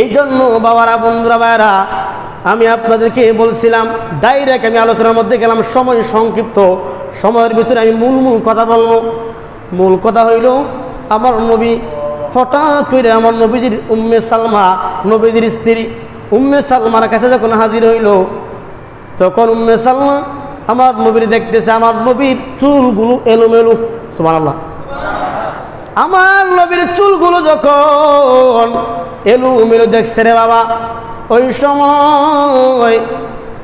এই জন্য বাবারা, বন্ধুরা, ভাইরা, আমি আপনাদেরকে বলছিলাম ডাইরেক্ট আমি আলোচনার মধ্যে গেলাম, সময় সংক্ষিপ্ত, সময়ের ভিতরে আমি মূল কথা বলবো। মূল কথা হইল, আমার নবী হঠাৎ করে আমার নবীজির উম্মে সালমা, নবীজির স্ত্রী উম্মে সালমার কাছে যখন হাজির হইল, তখন উম্মে সালমা আমার নবীর দেখতেছে, আমার নবীর চুলগুলো এলোমেলো। সুবহানাল্লাহ। আমার নবীর চুলগুলো যখন এলোমেলো দেখছে রে বাবা, ওই সময়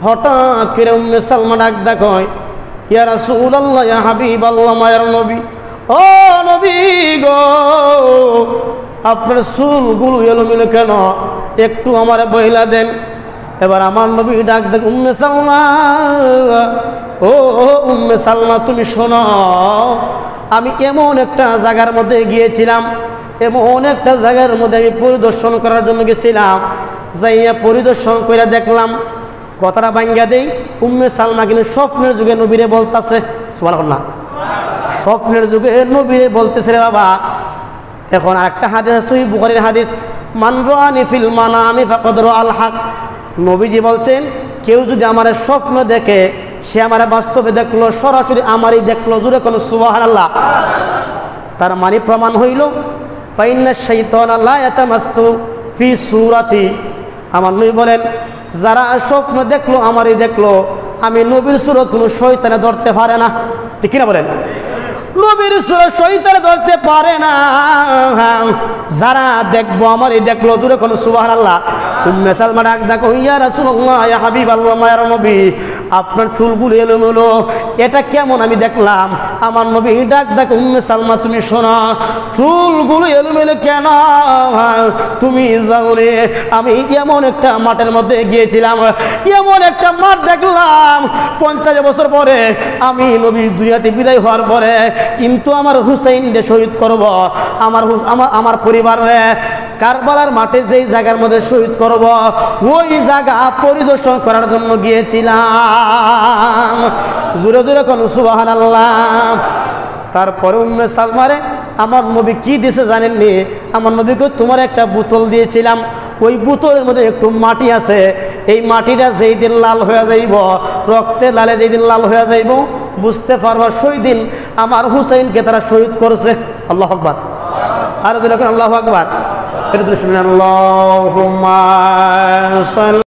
হঠাৎ করে উম্মে সালমা ডাক কয়, ইয়া রাসূলুল্লাহ, ইয়া হাবিবাল্লাহ, মায়ের নবী, ও নবী গো, আপনার চুলগুলো এলোমেলো কেন, একটু আমার বইলা দেন। এবার আমার নবী ডাক উম্মে সালমা, ও উম্মে সালমা, তুমি শোনো, আমি এমন একটা জায়গার মধ্যে গিয়েছিলাম, এমন একটা জায়গার মধ্যে আমি পরিদর্শন করার জন্য গেছিলাম, যাইয়া পরিদর্শন করে দেখলাম। কথাটা ভাঙ্গা দেই, উম্মে সালমা কিন্তু স্বপ্নের যুগে নবীরে বলতেছে। সুবহানাল্লাহ। স্বপ্নের যুগে নবীরে বলতেছে রে বাবা। এখন আরেকটা হাদিস, সহিহ বুখারীর হাদিস, মান রাআনি ফিল মানামি ফাকাদ রাআল হক। নবীজি বলছেন, কেউ যদি আমার স্বপ্ন দেখে, সে আমার বাস্তবে দেখলো, সরাসরি আমারই দেখলো। জোরে কোন সুবহানাল্লাহ। তার মানে প্রমাণ হইল, ফাইন্না শাইতানা লা ইয়াতামাসসু ফি সূরাতি। আমার নবী বলেন, যারা স্বপ্ন দেখলো আমারই দেখলো, আমি নবীর সুরত কোনো শয়তানে ধরতে পারে না। ঠিক কিনা বলেন? নবীর সুরত শয়তানে ধরতে পারে না। যারা দেখবো আমারই দেখলো। জোরে কোন সুবহানাল্লাহ। উম্মে সালমা ডাক দেখো, ইয়া রাসূলুল্লাহ, ইয়া হাবিবাল্লাহ, মায়ের নবী, আপনার চুলগুলো এলোমেলো, এটা কেমন আমি দেখলাম। আমার নবী ডাক দেখো, উম্মে সালমা, তুমি শোনো, চুলগুলো এলোমেলো কেন, তুমি জানো রে, আমি এমন একটা মাঠের মধ্যে গিয়েছিলাম, এমন একটা মাঠ দেখলাম, 50 বছর পরে আমি নবী দুনিয়াতে বিদায় হওয়ার পরে কিন্তু আমার হুসাইনকে শহীদ করব, আমার পরিবারে কারবালার মাঠে যেই জায়গার মধ্যে শহীদ করব, ওই জায়গা পরিদর্শন করার জন্য গিয়েছিলাম। জোরে জোরে কোন সুবহানাল্লাহ। তারপরে উম্মে সালমারে আমার নবী কি দিয়েছে জানেননি? আমার নবীকে তোমার একটা বোতল দিয়েছিলাম, ওই বোতলের মধ্যে একটু মাটি আছে, এই মাটিটা যেই দিন লাল হয়ে যাইব, রক্তের লালে যেই দিন লাল হয়ে যাইব, বুঝতে পারবো সেই দিন আমার হুসাইনকে তারা শহীদ করেছে। আল্লাহু আকবার। আর আল্লাহু আকবার। আল্লাহুম্মা